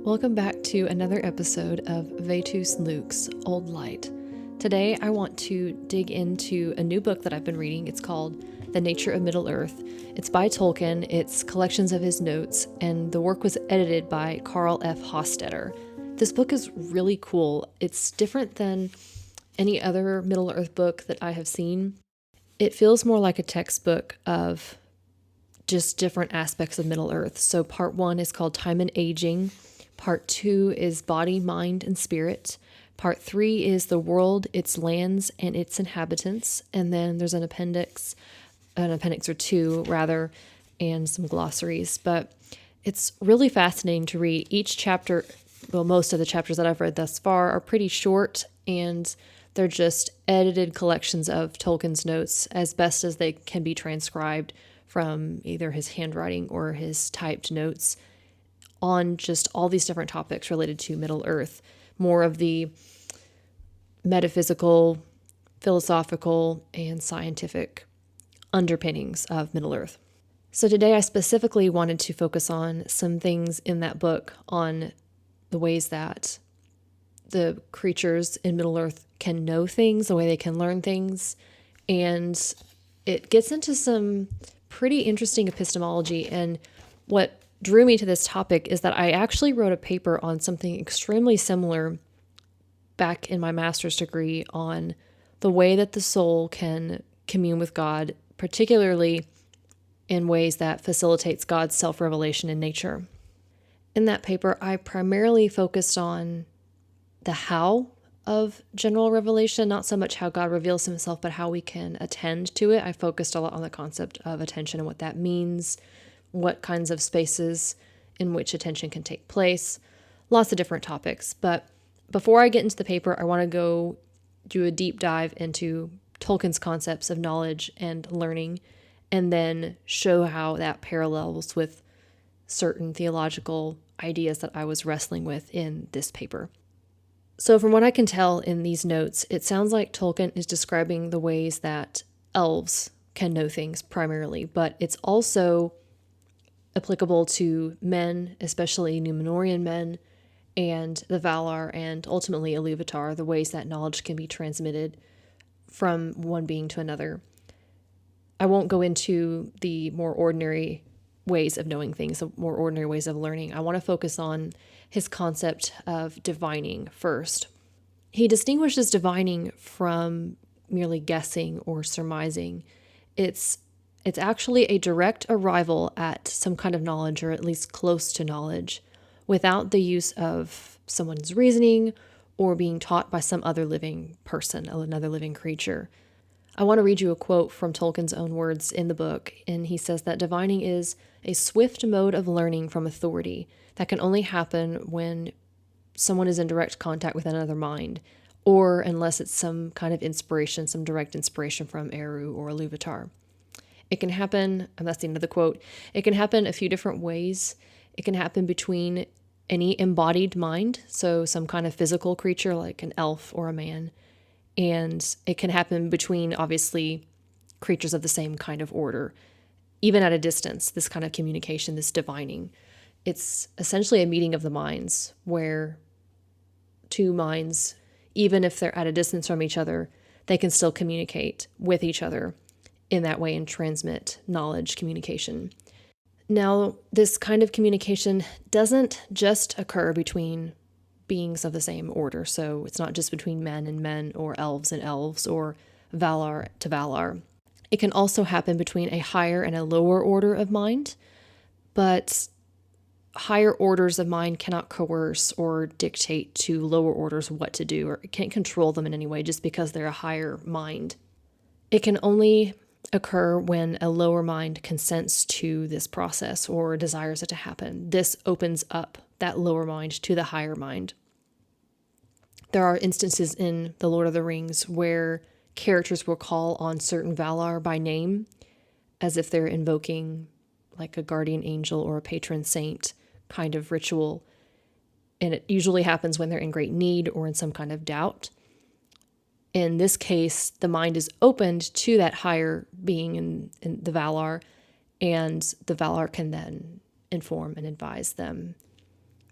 Welcome back to another episode of Vetus Luke's Old Light. Today I want to dig into a new book that I've been reading. It's called The Nature of Middle-earth. It's by Tolkien, it's collections of his notes, and the work was edited by Carl F. Hostetter. This book is really cool. It's different than any other Middle-earth book that I have seen. It feels more like a textbook of just different aspects of Middle-earth. So part 1 is called Time and Aging. Part 2 is Body, Mind, and Spirit. Part 3 is the world, its lands, and its inhabitants. And then there's an appendix or two, rather, and some glossaries. But it's really fascinating to read. Each chapter, well, most of the chapters that I've read thus far are pretty short, and they're just edited collections of Tolkien's notes as best as they can be transcribed from either his handwriting or his typed notes on just all these different topics related to Middle-earth, more of the metaphysical, philosophical, and scientific underpinnings of Middle-earth. So today I specifically wanted to focus on some things in that book on the ways that the creatures in Middle-earth can know things, the way they can learn things, and it gets into some pretty interesting epistemology. And what drew me to this topic is that I actually wrote a paper on something extremely similar back in my master's degree on the way that the soul can commune with God, particularly in ways that facilitates God's self-revelation in nature. In that paper, I primarily focused on the how of general revelation, not so much how God reveals himself, but how we can attend to it. I focused a lot on the concept of attention and what that means, what kinds of spaces in which attention can take place, lots of different topics. But before I get into the paper, I want to go do a deep dive into Tolkien's concepts of knowledge and learning, and then show how that parallels with certain theological ideas that I was wrestling with in this paper. So from what I can tell in these notes, it sounds like Tolkien is describing the ways that elves can know things primarily, but it's also applicable to men, especially Númenórean men, and the Valar, and ultimately Ilúvatar, the ways that knowledge can be transmitted from one being to another. I won't go into the more ordinary ways of knowing things, the more ordinary ways of learning. I want to focus on his concept of divining first. He distinguishes divining from merely guessing or surmising. It's actually a direct arrival at some kind of knowledge, or at least close to knowledge, without the use of someone's reasoning or being taught by some other living person, another living creature. I want to read you a quote from Tolkien's own words in the book, and he says that divining is a swift mode of learning from authority that can only happen when someone is in direct contact with another mind, or unless it's some kind of inspiration, some direct inspiration from Eru or Ilúvatar. It can happen, and that's the end of the quote, it can happen a few different ways. It can happen between any embodied mind, so some kind of physical creature like an elf or a man, and it can happen between, obviously, creatures of the same kind of order. Even at a distance, this kind of communication, this divining, it's essentially a meeting of the minds where two minds, even if they're at a distance from each other, they can still communicate with each other in that way and transmit knowledge, communication. Now, this kind of communication doesn't just occur between beings of the same order. So it's not just between men and men, or elves and elves, or Valar to Valar. It can also happen between a higher and a lower order of mind, but higher orders of mind cannot coerce or dictate to lower orders what to do, or can't control them in any way just because they're a higher mind. It can only occur when a lower mind consents to this process or desires it to happen. This opens up that lower mind to the higher mind. There are instances in The Lord of the Rings where characters will call on certain Valar by name, as if they're invoking like a guardian angel or a patron saint kind of ritual. And it usually happens when they're in great need or in some kind of doubt. In this case, the mind is opened to that higher being in the Valar, and the Valar can then inform and advise them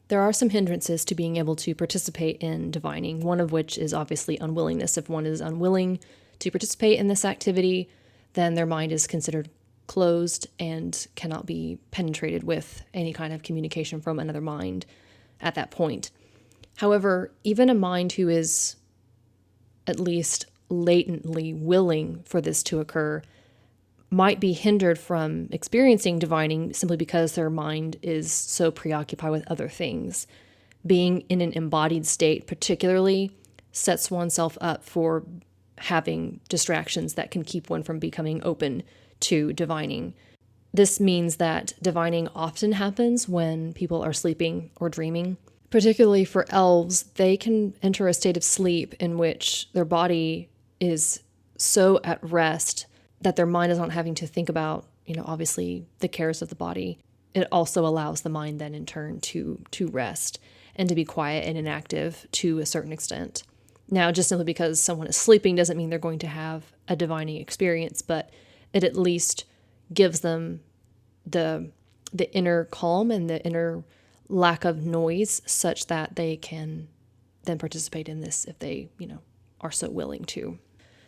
There are some hindrances to being able to participate in divining, one of which is obviously unwillingness. If one is unwilling to participate in this activity, then their mind is considered closed and cannot be penetrated with any kind of communication from another mind at that point. However, even a mind who is at least latently willing for this to occur might be hindered from experiencing divining simply because their mind is so preoccupied with other things. Being in an embodied state particularly sets oneself up for having distractions that can keep one from becoming open to divining. This means that divining often happens when people are sleeping or dreaming. Particularly for elves, they can enter a state of sleep in which their body is so at rest that their mind is not having to think about, obviously the cares of the body. It also allows the mind then in turn to rest and to be quiet and inactive to a certain extent. Now, just simply because someone is sleeping doesn't mean they're going to have a divining experience, but it at least gives them the inner calm and the inner lack of noise such that they can then participate in this if they, are so willing to.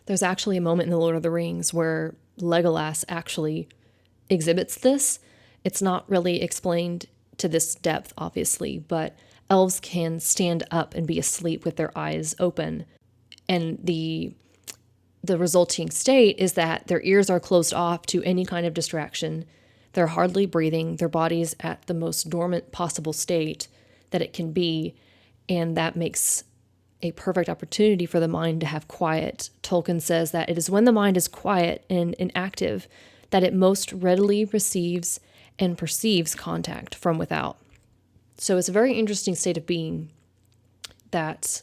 There's actually a moment in The Lord of the Rings where Legolas actually exhibits this. It's not really explained to this depth, obviously, but elves can stand up and be asleep with their eyes open. And the resulting state is that their ears are closed off to any kind of distraction. They're hardly breathing. Their body's at the most dormant possible state that it can be. And that makes a perfect opportunity for the mind to have quiet. Tolkien says that it is when the mind is quiet and inactive that it most readily receives and perceives contact from without. So it's a very interesting state of being that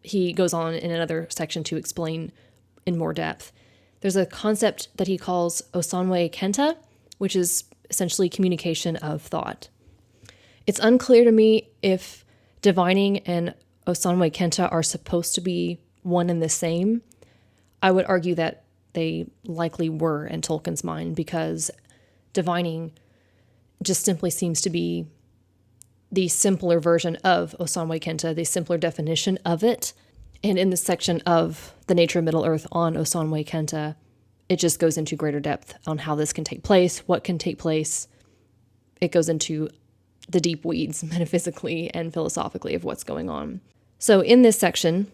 he goes on in another section to explain in more depth. There's a concept that he calls Ósanwe-Kenta, which is essentially communication of thought. It's unclear to me if divining and Ósanwe-Kenta are supposed to be one and the same. I would argue that they likely were in Tolkien's mind because divining just simply seems to be the simpler version of Ósanwe-Kenta, the simpler definition of it. And in this section of The Nature of Middle-earth on Ósanwe-Kenta, it just goes into greater depth on how this can take place, what can take place. It goes into the deep weeds metaphysically and philosophically of what's going on. So in this section,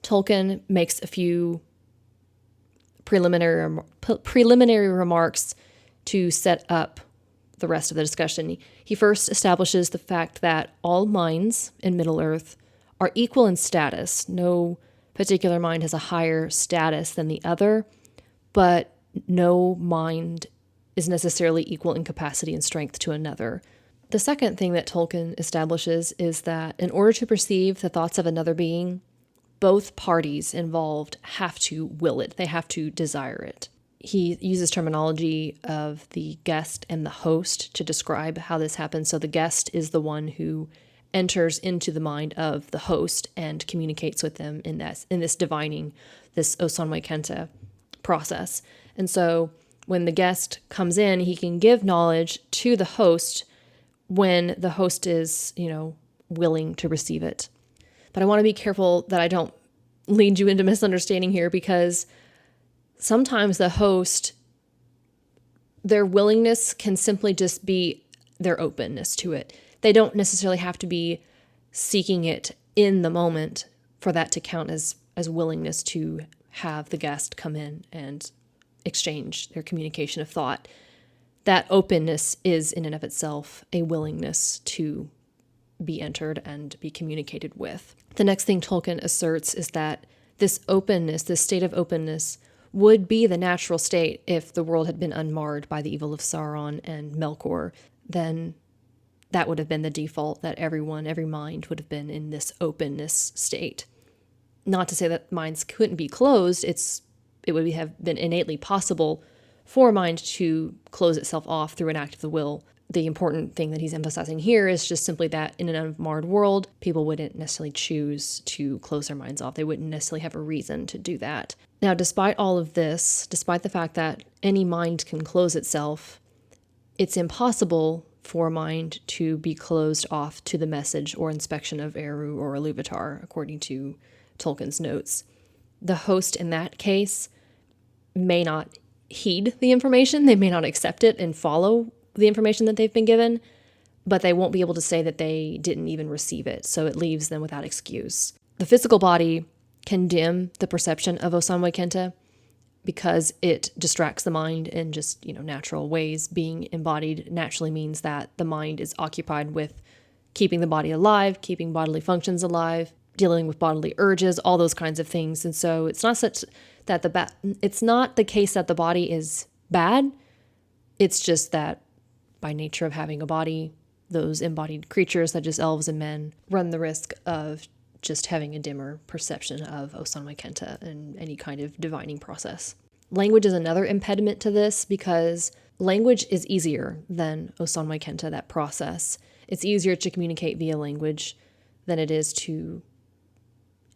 Tolkien makes a few preliminary remarks to set up the rest of the discussion. He first establishes the fact that all minds in Middle-earth are equal in status. No particular mind has a higher status than the other, but no mind is necessarily equal in capacity and strength to another. The second thing that Tolkien establishes is that in order to perceive the thoughts of another being, both parties involved have to will it. They have to desire it. He uses terminology of the guest and the host to describe how this happens. So the guest is the one who enters into the mind of the host and communicates with them in this divining, this Ósanwe-Kenta process. And so when the guest comes in, he can give knowledge to the host when the host is, willing to receive it. But I want to be careful that I don't lead you into misunderstanding here, because sometimes the host, their willingness can simply just be their openness to it. They don't necessarily have to be seeking it in the moment for that to count as willingness to have the guest come in and exchange their communication of thought. That openness is in and of itself a willingness to be entered and be communicated with. The next thing Tolkien asserts is that this openness, this state of openness, would be the natural state if the world had been unmarred by the evil of Sauron and Melkor. Then that would have been the default, that every mind would have been in this openness state. Not to say that minds couldn't be closed, it would have been innately possible for a mind to close itself off through an act of the will. The important thing that he's emphasizing here is just simply that in an unmarred world, people wouldn't necessarily choose to close their minds off. They wouldn't necessarily have a reason to do that. Now, despite all of this, despite the fact that any mind can close itself, it's impossible for mind to be closed off to the message or inspection of Eru or Iluvatar, according to Tolkien's notes. The host in that case may not heed the information, they may not accept it and follow the information that they've been given, but they won't be able to say that they didn't even receive it, so it leaves them without excuse. The physical body can dim the perception of Ósanwe-Kenta because it distracts the mind in just, natural ways. Being embodied naturally means that the mind is occupied with keeping the body alive, keeping bodily functions alive, dealing with bodily urges, all those kinds of things. And so it's not such that it's not the case that the body is bad. It's just that by nature of having a body, those embodied creatures such as elves and men run the risk of just having a dimmer perception of Ósanwe-Kenta and any kind of divining process. Language is another impediment to this because language is easier than Ósanwe-Kenta, that process. It's easier to communicate via language than it is to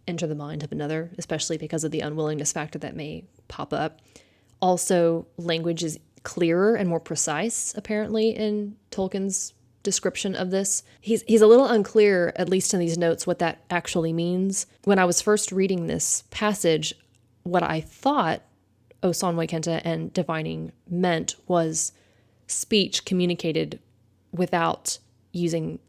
enter the mind of another, especially because of the unwillingness factor that may pop up. Also, language is clearer and more precise, apparently, in Tolkien's description of this. He's a little unclear, at least in these notes, what that actually means. When I was first reading this passage, what I thought Ósanwe-Kenta and divining meant was speech communicated without using,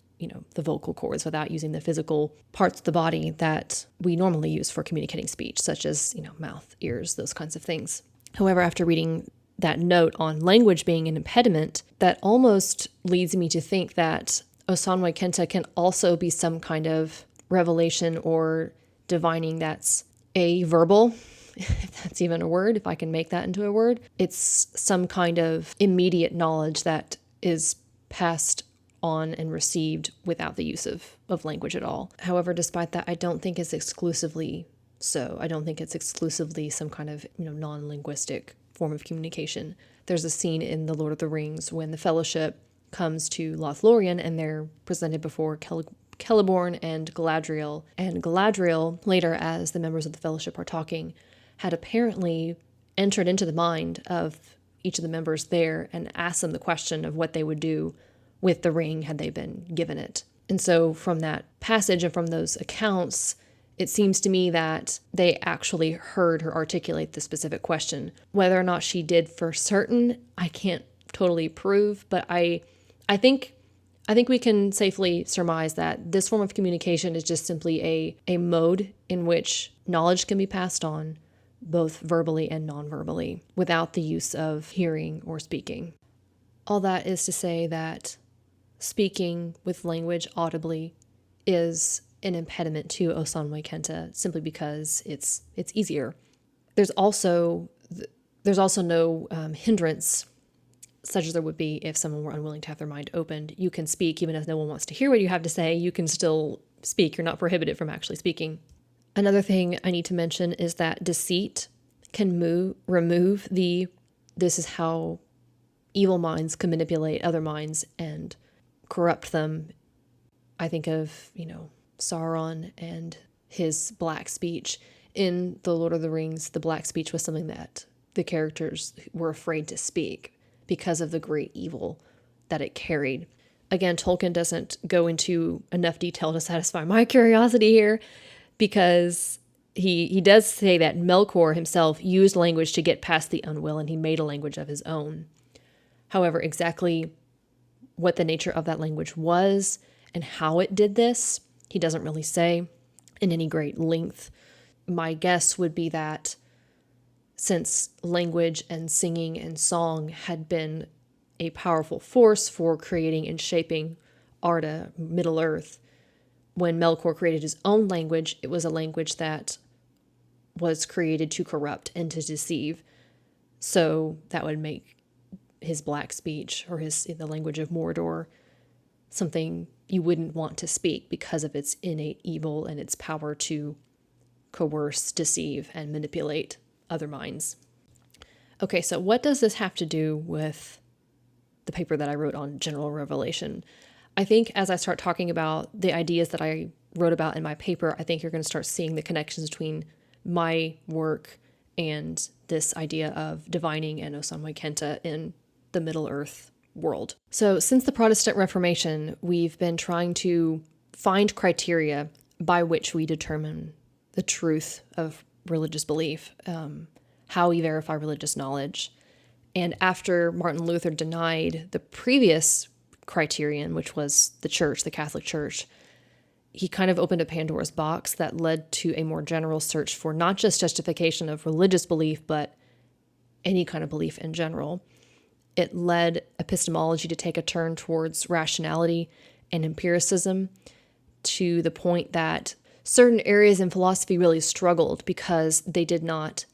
the vocal cords, without using the physical parts of the body that we normally use for communicating speech, such as, mouth, ears, those kinds of things. However, after reading that note on language being an impediment, that almost leads me to think that Ósanwe-Kenta can also be some kind of revelation or divining that's verbal, if that's even a word, if I can make that into a word. It's some kind of immediate knowledge that is passed on and received without the use of language at all. However, despite that, I don't think it's exclusively so. I don't think it's exclusively some kind of, non-linguistic form of communication. There's a scene in The Lord of the Rings when the Fellowship comes to Lothlorien and they're presented before Celeborn and Galadriel. And Galadriel, later as the members of the Fellowship are talking, had apparently entered into the mind of each of the members there and asked them the question of what they would do with the ring had they been given it. And so from that passage and from those accounts, it seems to me that they actually heard her articulate the specific question. Whether or not she did for certain, I can't totally prove, but I think we can safely surmise that this form of communication is just simply a mode in which knowledge can be passed on, both verbally and non-verbally, without the use of hearing or speaking. All that is to say that speaking with language audibly is an impediment to Ósanwe-Kenta simply because it's easier. There's also no hindrance such as there would be if someone were unwilling to have their mind opened. You can speak even if no one wants to hear what you have to say. You can still speak. You're not prohibited from actually speaking. Another thing I need to mention is that deceit can remove this is how evil minds can manipulate other minds and corrupt them. I think of, Sauron and his black speech. In The Lord of the Rings, the black speech was something that the characters were afraid to speak because of the great evil that it carried. Again, Tolkien doesn't go into enough detail to satisfy my curiosity here because he does say that Melkor himself used language to get past the unwill and he made a language of his own. However, exactly what the nature of that language was and how it did this, he doesn't really say in any great length. My guess would be that since language and singing and song had been a powerful force for creating and shaping Arda, Middle-earth, when Melkor created his own language, it was a language that was created to corrupt and to deceive. So that would make his black speech or the language of Mordor something you wouldn't want to speak because of its innate evil and its power to coerce, deceive, and manipulate other minds. Okay, so what does this have to do with the paper that I wrote on general revelation? I think as I start talking about the ideas that I wrote about in my paper, I think you're going to start seeing the connections between my work and this idea of divining and Ósanwe-Kenta in the Middle-earth world. So since the Protestant Reformation, we've been trying to find criteria by which we determine the truth of religious belief, how we verify religious knowledge. And after Martin Luther denied the previous criterion, which was the church, the Catholic Church, he kind of opened a Pandora's box that led to a more general search for not just justification of religious belief, but any kind of belief in general. It led epistemology to take a turn towards rationality and empiricism, to the point that certain areas in philosophy really struggled because they did not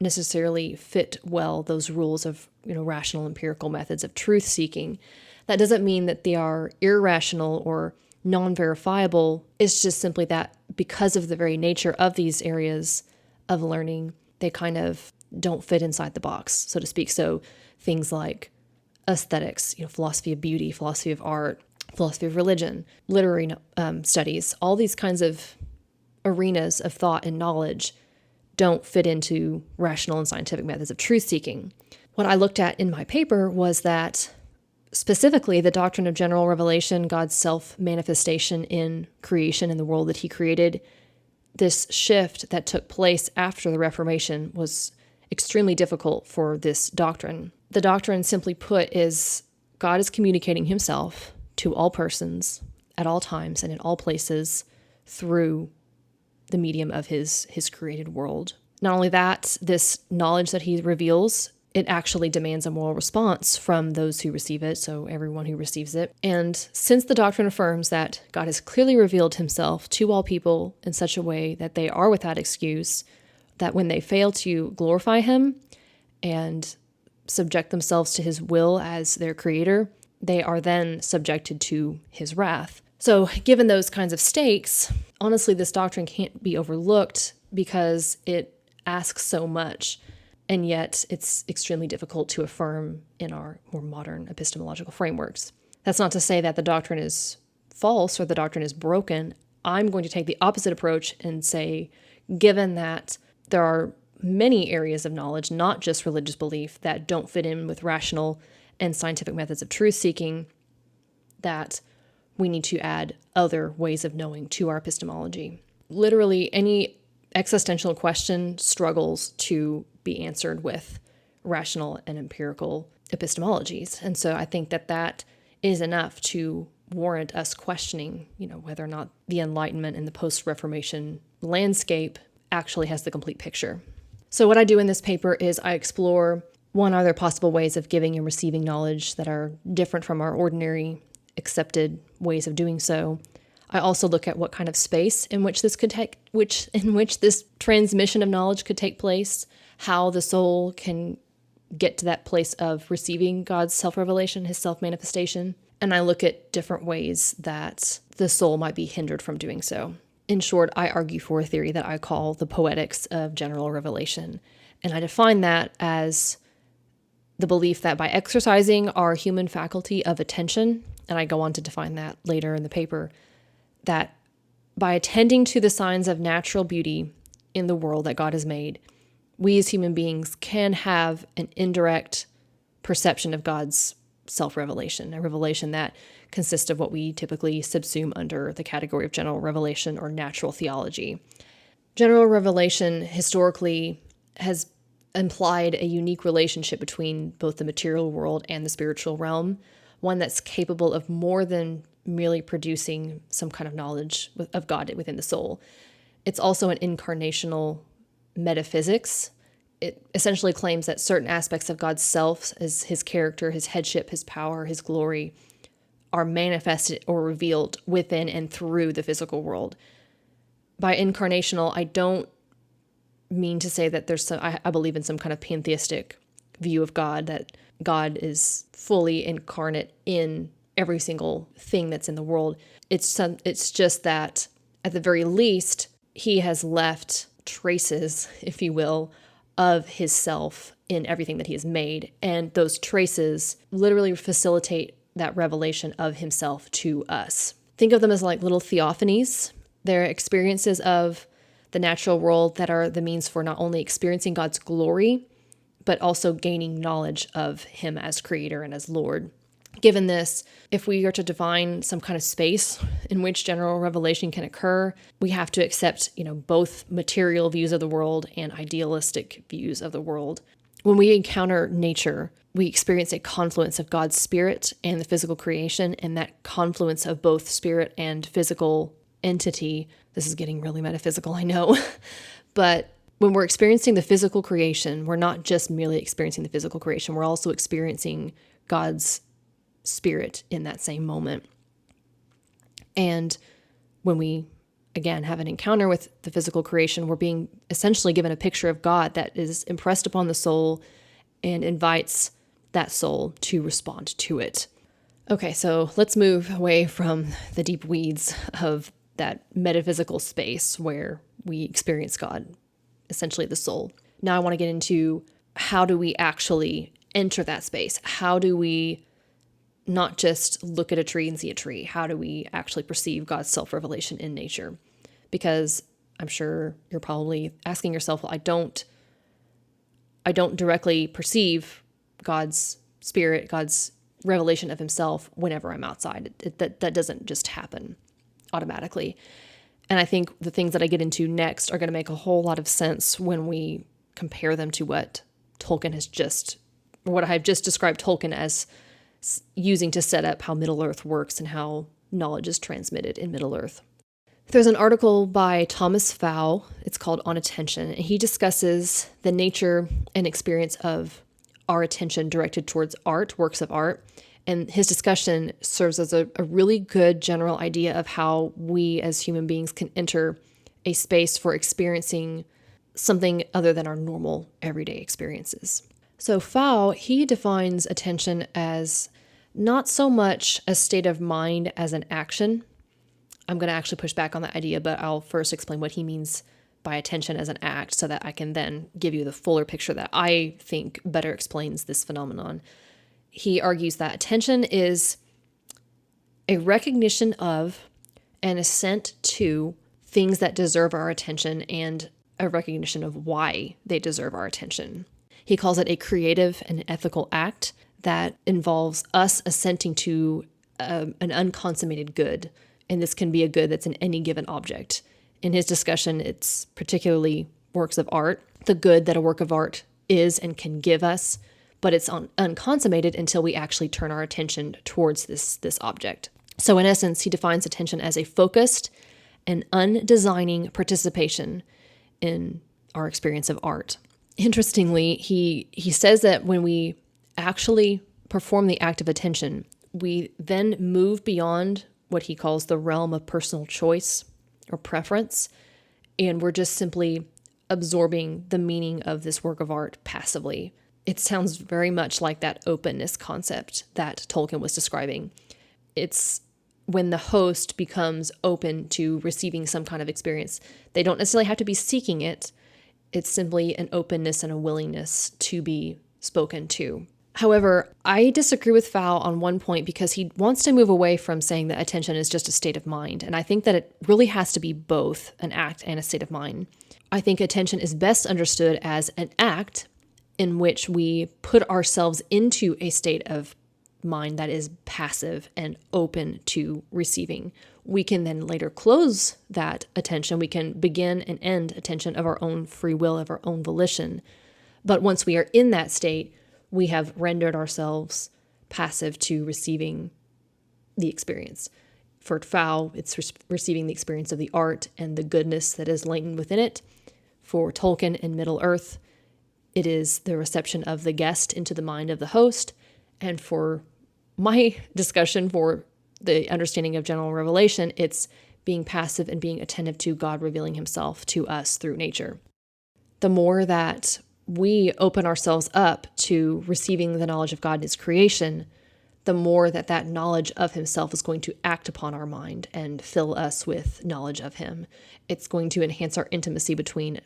necessarily fit well those rules of, rational empirical methods of truth seeking. That doesn't mean that they are irrational or non-verifiable. It's just simply that because of the very nature of these areas of learning, they kind of don't fit inside the box, so to speak. So things like aesthetics, philosophy of beauty, philosophy of art, philosophy of religion, literary studies, all these kinds of arenas of thought and knowledge don't fit into rational and scientific methods of truth-seeking. What I looked at in my paper was that specifically the doctrine of general revelation, God's self-manifestation in creation in the world that he created, this shift that took place after the Reformation was extremely difficult for this doctrine. The doctrine, simply put, is God is communicating himself to all persons at all times and in all places through the medium of his created world. Not only that, this knowledge that he reveals, it actually demands a moral response from those who receive it, so everyone who receives it. And since the doctrine affirms that God has clearly revealed himself to all people in such a way that they are without excuse, that when they fail to glorify him and subject themselves to his will as their creator, they are then subjected to his wrath. So given those kinds of stakes, honestly, this doctrine can't be overlooked because it asks so much, and yet it's extremely difficult to affirm in our more modern epistemological frameworks. That's not to say that the doctrine is false or the doctrine is broken. I'm going to take the opposite approach and say, given that there are many areas of knowledge, not just religious belief, that don't fit in with rational and scientific methods of truth-seeking, that we need to add other ways of knowing to our epistemology. Literally, any existential question struggles to be answered with rational and empirical epistemologies. And so I think that that is enough to warrant us questioning, whether or not the Enlightenment and the post-Reformation landscape actually has the complete picture. So what I do in this paper is I explore, one, are there possible ways of giving and receiving knowledge that are different from our ordinary accepted ways of doing so. I also look at what kind of space in which this could take, in which this transmission of knowledge could take place, how the soul can get to that place of receiving God's self-revelation, his self-manifestation. And I look at different ways that the soul might be hindered from doing so. In short, I argue for a theory that I call the poetics of general revelation. And I define that as the belief that by exercising our human faculty of attention, and I go on to define that later in the paper, that by attending to the signs of natural beauty in the world that God has made, we as human beings can have an indirect perception of God's self-revelation, a revelation that consists of what we typically subsume under the category of general revelation or natural theology. General revelation historically has implied a unique relationship between both the material world and the spiritual realm, one that's capable of more than merely producing some kind of knowledge of God within the soul. It's also an incarnational metaphysics. It essentially claims that certain aspects of God's self, as his character, his headship, his power, his glory, are manifested or revealed within and through the physical world. By incarnational, I don't mean to say that I believe in some kind of pantheistic view of God, that God is fully incarnate in every single thing that's in the world. It's just that, at the very least, he has left traces, if you will, of his self in everything that he has made. And those traces literally facilitate that revelation of himself to us. Think of them as like little theophanies. They're experiences of the natural world that are the means for not only experiencing God's glory, but also gaining knowledge of him as creator and as Lord. Given this, if we are to define some kind of space in which general revelation can occur, we have to accept, both material views of the world and idealistic views of the world. When we encounter nature, we experience a confluence of God's spirit and the physical creation, and that confluence of both spirit and physical entity. This is getting really metaphysical, I know, but when we're experiencing the physical creation, we're not just merely experiencing the physical creation, we're also experiencing God's spirit in that same moment. And when we, again, have an encounter with the physical creation, we're being essentially given a picture of God that is impressed upon the soul and invites that soul to respond to it. Okay, so let's move away from the deep weeds of that metaphysical space where we experience God, essentially the soul. Now I want to get into how do we actually enter that space? How do we not just look at a tree and see a tree? How do we actually perceive God's self-revelation in nature? Because I'm sure you're probably asking yourself, well, I don't directly perceive God's spirit, God's revelation of himself whenever I'm outside. That doesn't just happen automatically. And I think the things that I get into next are going to make a whole lot of sense when we compare them to what I've just described Tolkien as using to set up how Middle-earth works and how knowledge is transmitted in Middle-earth. There's an article by Thomas Fow, it's called On Attention, and he discusses the nature and experience of our attention directed towards art, works of art, and his discussion serves as a really good general idea of how we as human beings can enter a space for experiencing something other than our normal everyday experiences. So Fow, he defines attention as not so much a state of mind as an action. I'm going to actually push back on that idea, but I'll first explain what he means by attention as an act so that I can then give you the fuller picture that I think better explains this phenomenon. He argues that attention is a recognition of and assent to things that deserve our attention and a recognition of why they deserve our attention. He calls it a creative and ethical act that involves us assenting to an unconsummated good. And this can be a good that's in any given object. In his discussion, it's particularly works of art, the good that a work of art is and can give us, but it's unconsummated until we actually turn our attention towards this object. So in essence, he defines attention as a focused and undesigning participation in our experience of art. Interestingly, he says that when we actually perform the act of attention, we then move beyond what he calls the realm of personal choice or preference, and we're just simply absorbing the meaning of this work of art passively. It sounds very much like that openness concept that Tolkien was describing. It's when the host becomes open to receiving some kind of experience. They don't necessarily have to be seeking it. It's simply an openness and a willingness to be spoken to. However, I disagree with Fow on one point because he wants to move away from saying that attention is just a state of mind. And I think that it really has to be both an act and a state of mind. I think attention is best understood as an act in which we put ourselves into a state of mind that is passive and open to receiving. We can then later close that attention. We can begin and end attention of our own free will, of our own volition. But once we are in that state, we have rendered ourselves passive to receiving the experience. For Fow, it's receiving the experience of the art and the goodness that is latent within it. For Tolkien and Middle-earth, it is the reception of the guest into the mind of the host. And for my discussion, for the understanding of general revelation, it's being passive and being attentive to God revealing himself to us through nature. The more that we open ourselves up to receiving the knowledge of God in his creation, the more that knowledge of himself is going to act upon our mind and fill us with knowledge of him. It's going to enhance our intimacy between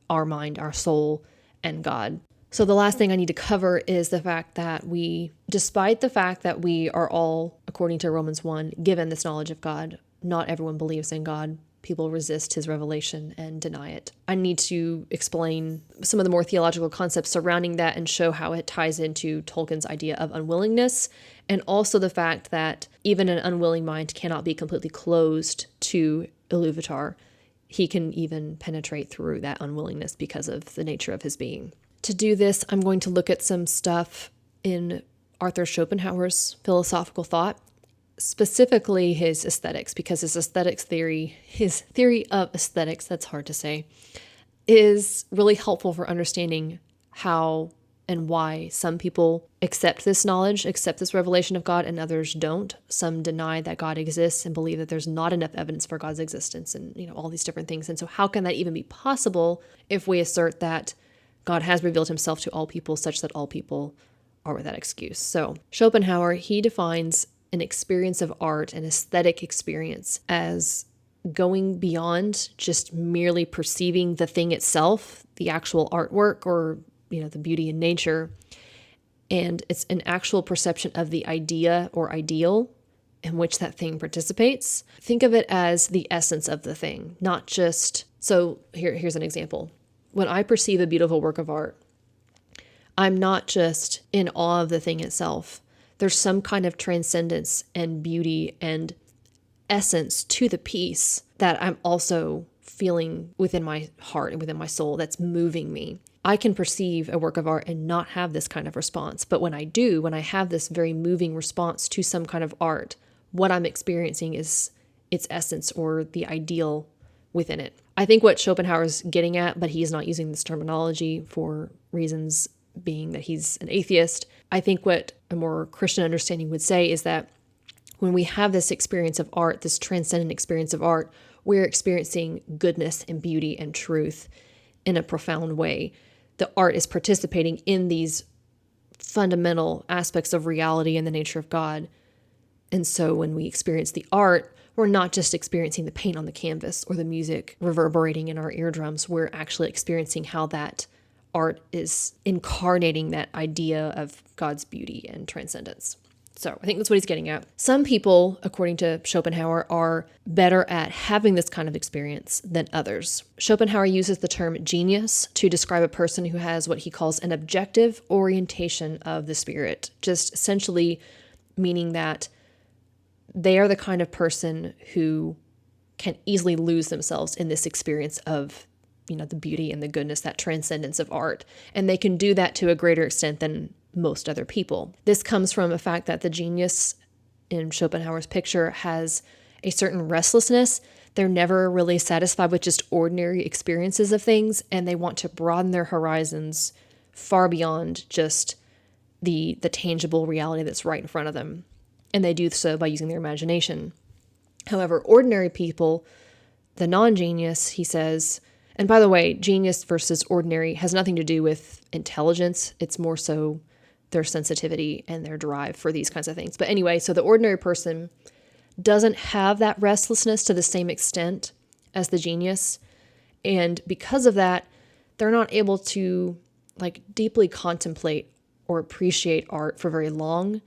our mind, our soul, and God. So the last thing I need to cover is the fact that despite the fact that we are all, according to Romans 1, given this knowledge of God, not everyone believes in God. people resist his revelation and deny it. I need to explain some of the more theological concepts surrounding that and show how it ties into Tolkien's idea of unwillingness, and also the fact that even an unwilling mind cannot be completely closed to Iluvatar. He can even penetrate through that unwillingness because of the nature of his being. To do this, I'm going to look at some stuff in Arthur Schopenhauer's philosophical thought, specifically his aesthetics, because his theory of aesthetics, that's hard to say, is really helpful for understanding how and why some people accept this knowledge, accept this revelation of God, and others don't. Some deny that God exists and believe that there's not enough evidence for God's existence, and all these different things. And so how can that even be possible if we assert that God has revealed himself to all people such that all people are without excuse? So Schopenhauer, he defines an experience of art, an aesthetic experience, as going beyond just merely perceiving the thing itself, the actual artwork, or the beauty in nature. And it's an actual perception of the idea or ideal in which that thing participates. Think of it as the essence of the thing, not just... So here's an example. When I perceive a beautiful work of art, I'm not just in awe of the thing itself. There's some kind of transcendence and beauty and essence to the piece that I'm also feeling within my heart and within my soul that's moving me. I can perceive a work of art and not have this kind of response. But when I have this very moving response to some kind of art, what I'm experiencing is its essence or the ideal within it. I think what Schopenhauer's getting at, but he's not using this terminology for reasons being that he's an atheist. I think what a more Christian understanding would say is that when we have this experience of art, this transcendent experience of art, we're experiencing goodness and beauty and truth in a profound way. The art is participating in these fundamental aspects of reality and the nature of God. And so when we experience the art, we're not just experiencing the paint on the canvas or the music reverberating in our eardrums. We're actually experiencing how that art is incarnating that idea of God's beauty and transcendence. So I think that's what he's getting at. Some people, according to Schopenhauer, are better at having this kind of experience than others. Schopenhauer uses the term genius to describe a person who has what he calls an objective orientation of the spirit, just essentially meaning that they are the kind of person who can easily lose themselves in this experience of, the beauty and the goodness, that transcendence of art. And they can do that to a greater extent than most other people. This comes from the fact that the genius in Schopenhauer's picture has a certain restlessness. They're never really satisfied with just ordinary experiences of things, and they want to broaden their horizons far beyond just the tangible reality that's right in front of them. And they do so by using their imagination. However, ordinary people, the non-genius, he says, and by the way, genius versus ordinary has nothing to do with intelligence. It's more so their sensitivity and their drive for these kinds of things. But anyway, so the ordinary person doesn't have that restlessness to the same extent as the genius. And because of that, they're not able to deeply contemplate or appreciate art for very long.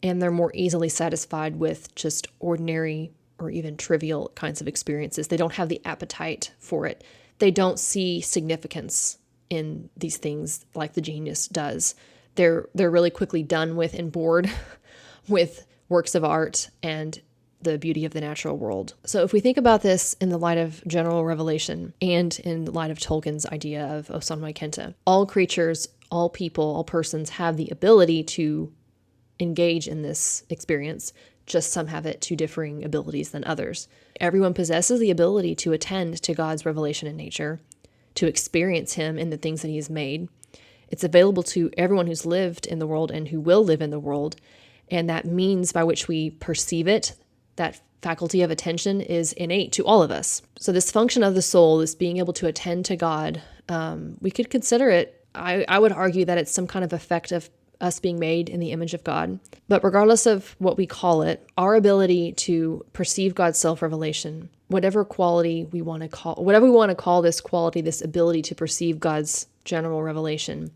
And they're more easily satisfied with just ordinary or even trivial kinds of experiences. They don't have the appetite for it. They don't see significance in these things like the genius does. They're really quickly done with and bored with works of art and the beauty of the natural world. So if we think about this in the light of general revelation and in the light of Tolkien's idea of Ósanwe-Kenta, all creatures, all people, all persons have the ability to engage in this experience, just some have it to differing abilities than others. Everyone possesses the ability to attend to God's revelation in nature, to experience him in the things that he has made. It's available to everyone who's lived in the world and who will live in the world. And that means by which we perceive it, that faculty of attention, is innate to all of us. So this function of the soul, this being able to attend to God, we could consider it, I would argue that it's some kind of effect of us being made in the image of God. But regardless of what we call it, our ability to perceive God's self-revelation, whatever we want to call this quality, this ability to perceive God's general revelation,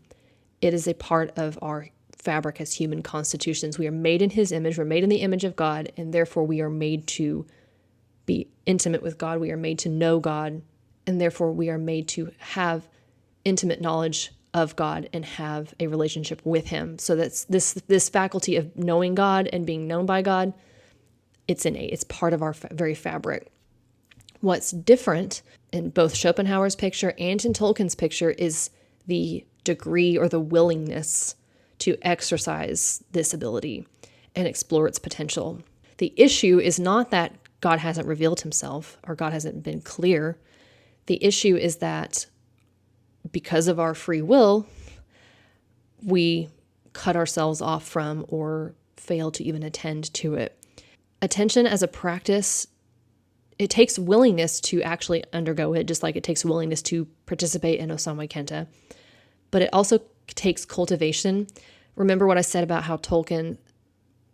it is a part of our fabric as human constitutions. We are made in his image, we're made in the image of God, and therefore we are made to be intimate with God. We are made to know God, and therefore we are made to have intimate knowledge of God and have a relationship with him. So that's this faculty of knowing God and being known by God, it's innate. It's part of our very fabric. What's different in both Schopenhauer's picture and in Tolkien's picture is the degree or the willingness to exercise this ability and explore its potential. The issue is not that God hasn't revealed himself or God hasn't been clear. The issue is that because of our free will, we cut ourselves off from or fail to even attend to it. Attention as a practice, it takes willingness to actually undergo it, just like it takes willingness to participate in Ósanwe-Kenta. But it also takes cultivation. Remember what I said about how Tolkien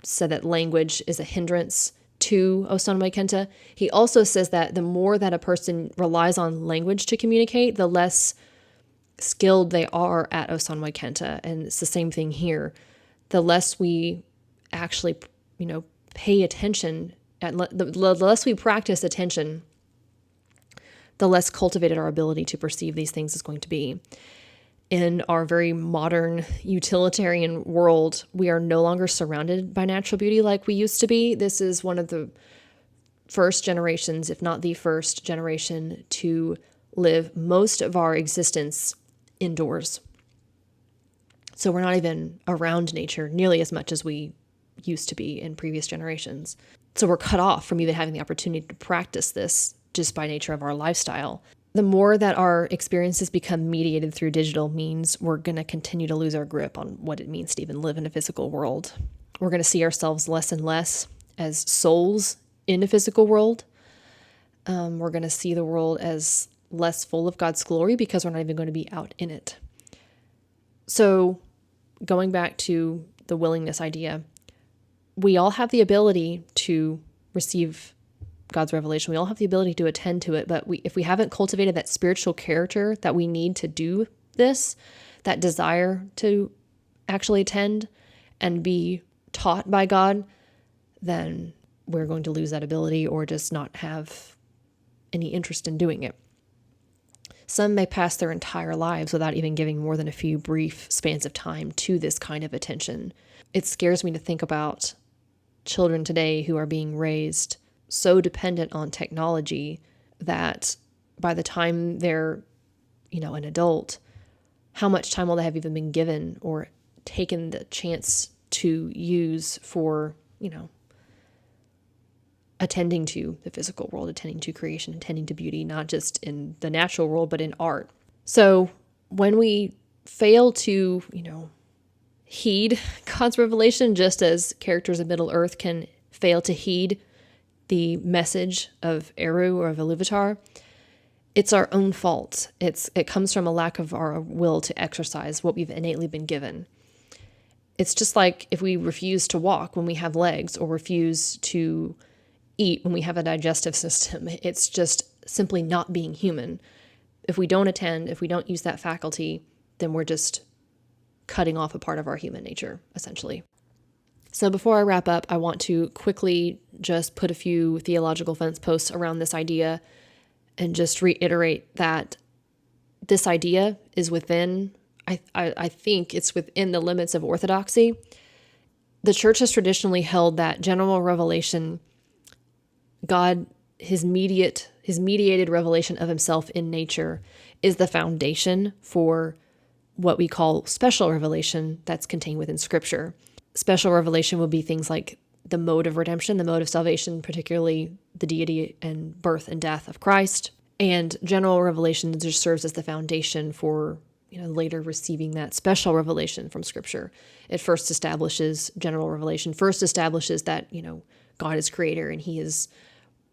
said that language is a hindrance to Ósanwe-Kenta? He also says that the more that a person relies on language to communicate, the less skilled they are at Ósanwe-Kenta. And it's the same thing here. The less we actually, pay attention, the less we practice attention, the less cultivated our ability to perceive these things is going to be. In our very modern utilitarian world, we are no longer surrounded by natural beauty like we used to be. This is one of the first generations, if not the first generation, to live most of our existence indoors. So we're not even around nature nearly as much as we used to be in previous generations. So we're cut off from even having the opportunity to practice this just by nature of our lifestyle. The more that our experiences become mediated through digital means, we're going to continue to lose our grip on what it means to even live in a physical world. We're going to see ourselves less and less as souls in a physical world. We're going to see the world as less full of God's glory because we're not even going to be out in it. So going back to the willingness idea, we all have the ability to receive God's revelation. We all have the ability to attend to it, but if we haven't cultivated that spiritual character that we need to do this, that desire to actually attend and be taught by God, then we're going to lose that ability or just not have any interest in doing it. Some may pass their entire lives without even giving more than a few brief spans of time to this kind of attention. It scares me to think about children today who are being raised so dependent on technology that by the time they're, an adult, how much time will they have even been given or taken the chance to use for, attending to the physical world, attending to creation, attending to beauty, not just in the natural world, but in art. So when we fail to, heed God's revelation, just as characters of Middle Earth can fail to heed the message of Eru or of Iluvatar, it's our own fault. It comes from a lack of our will to exercise what we've innately been given. It's just like if we refuse to walk when we have legs or refuse to eat when we have a digestive system. It's just simply not being human. If we don't attend, if we don't use that faculty, then we're just cutting off a part of our human nature, essentially. So before I wrap up, I want to quickly just put a few theological fence posts around this idea and just reiterate that this idea is within, I think it's within the limits of orthodoxy. The church has traditionally held that general revelation, God, his mediated revelation of himself in nature, is the foundation for what we call special revelation that's contained within Scripture. Special revelation would be things like the mode of redemption, the mode of salvation, particularly the deity and birth and death of Christ. And general revelation just serves as the foundation for, later receiving that special revelation from Scripture. It first establishes general revelation, first establishes that, God is creator and he is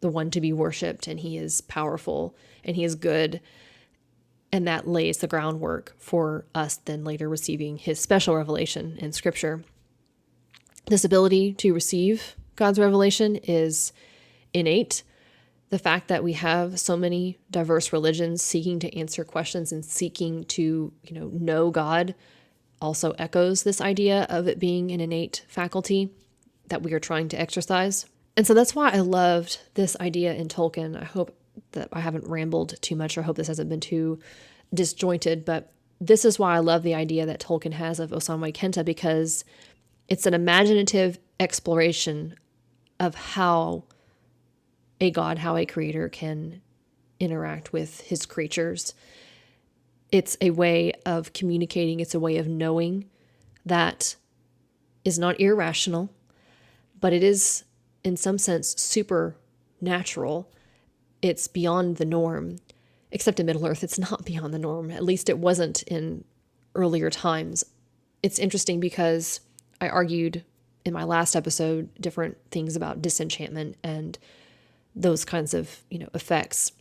the one to be worshiped and he is powerful and he is good. And that lays the groundwork for us then later receiving his special revelation in Scripture. This ability to receive God's revelation is innate. The fact that we have so many diverse religions seeking to answer questions and seeking to, know God also echoes this idea of it being an innate faculty that we are trying to exercise. And so that's why I loved this idea in Tolkien. I hope that I haven't rambled too much, or I hope this hasn't been too disjointed, but this is why I love the idea that Tolkien has of Ósanwe-Kenta, because it's an imaginative exploration of how a god, how a creator can interact with his creatures. It's a way of communicating, it's a way of knowing that is not irrational, but it is, in some sense, supernatural. It's beyond the norm. Except in Middle-earth, it's not beyond the norm. At least it wasn't in earlier times. It's interesting because I argued in my last episode different things about disenchantment and those kinds of, effects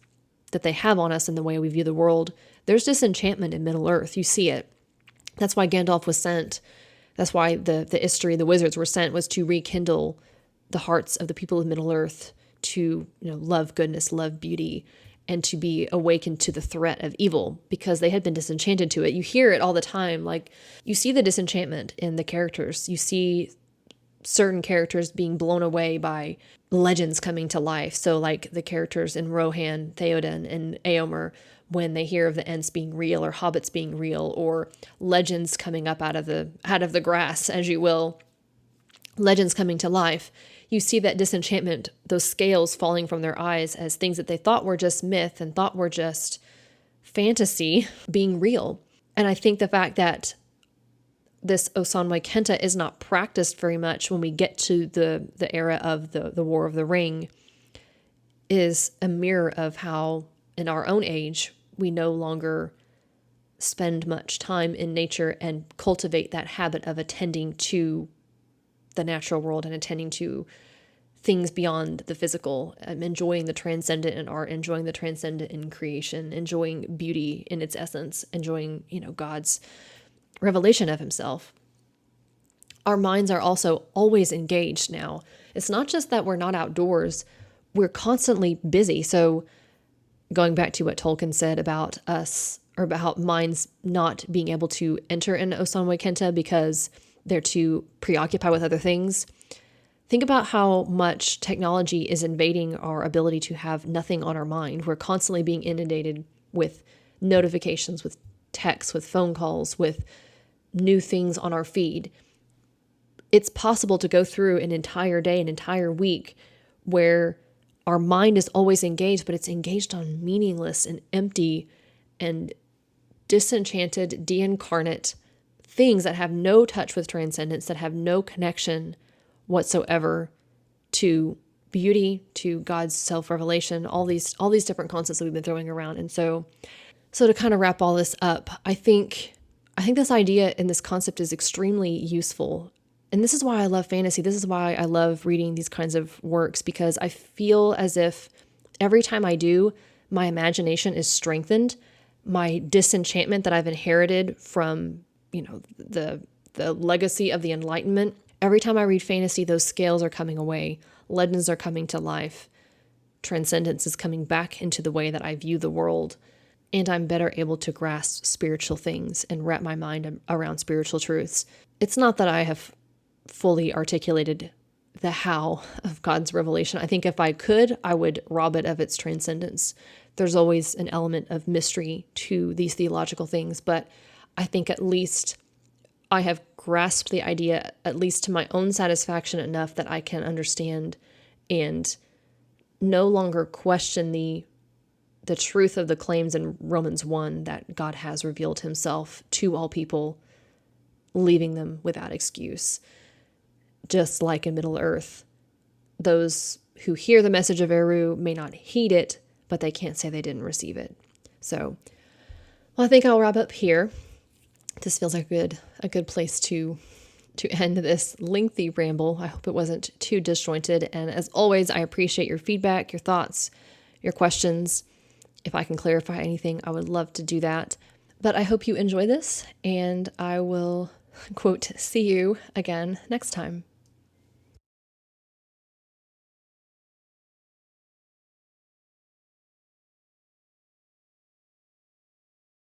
that they have on us in the way we view the world. There's disenchantment in Middle-earth. You see it. That's why Gandalf was sent. That's why the Istari, the wizards, were sent, was to rekindle the hearts of the people of Middle-earth to, love goodness, love beauty, and to be awakened to the threat of evil, because they had been disenchanted to it. You hear it all the time. Like, you see the disenchantment in the characters. You see certain characters being blown away by legends coming to life. So like the characters in Rohan, Theoden, and Éomer, when they hear of the Ents being real, or hobbits being real, or legends coming up out of the grass, as you will, legends coming to life, you see that disenchantment, those scales falling from their eyes as things that they thought were just myth and thought were just fantasy being real. And I think the fact that this Ósanwe-Kenta is not practiced very much when we get to the era of the War of the Ring is a mirror of how, in our own age, we no longer spend much time in nature and cultivate that habit of attending to the natural world and attending to things beyond the physical, enjoying the transcendent in art, enjoying the transcendent in creation, enjoying beauty in its essence, enjoying, God's revelation of himself. Our minds are also always engaged now. It's not just that we're not outdoors, we're constantly busy. So going back to what Tolkien said about us, or about minds not being able to enter into Ósanwe-Kenta because they're too preoccupied with other things. Think about how much technology is invading our ability to have nothing on our mind. We're constantly being inundated with notifications, with texts, with phone calls, with new things on our feed. It's possible to go through an entire day, an entire week, where our mind is always engaged, but it's engaged on meaningless and empty and disenchanted, de-incarnate things that have no touch with transcendence, that have no connection whatsoever to beauty, to God's self-revelation, all these different concepts that we've been throwing around. And so to kind of wrap all this up, I think this idea and this concept is extremely useful. And this is why I love fantasy. This is why I love reading these kinds of works, because I feel as if every time I do, my imagination is strengthened. My disenchantment that I've inherited from, the legacy of the Enlightenment. Every time I read fantasy, those scales are coming away. Legends are coming to life. Transcendence is coming back into the way that I view the world. And I'm better able to grasp spiritual things and wrap my mind around spiritual truths. It's not that I have fully articulated the how of God's revelation. I think if I could, I would rob it of its transcendence. There's always an element of mystery to these theological things, but I think at least I have grasped the idea, at least to my own satisfaction, enough that I can understand and no longer question the truth of the claims in Romans 1 that God has revealed himself to all people, leaving them without excuse. Just like in Middle-earth, those who hear the message of Eru may not heed it, but they can't say they didn't receive it. So, I think I'll wrap up here. This feels like a good place to end this lengthy ramble. I hope it wasn't too disjointed. And as always, I appreciate your feedback, your thoughts, your questions. If I can clarify anything, I would love to do that. But I hope you enjoy this, and I will, quote, see you again next time.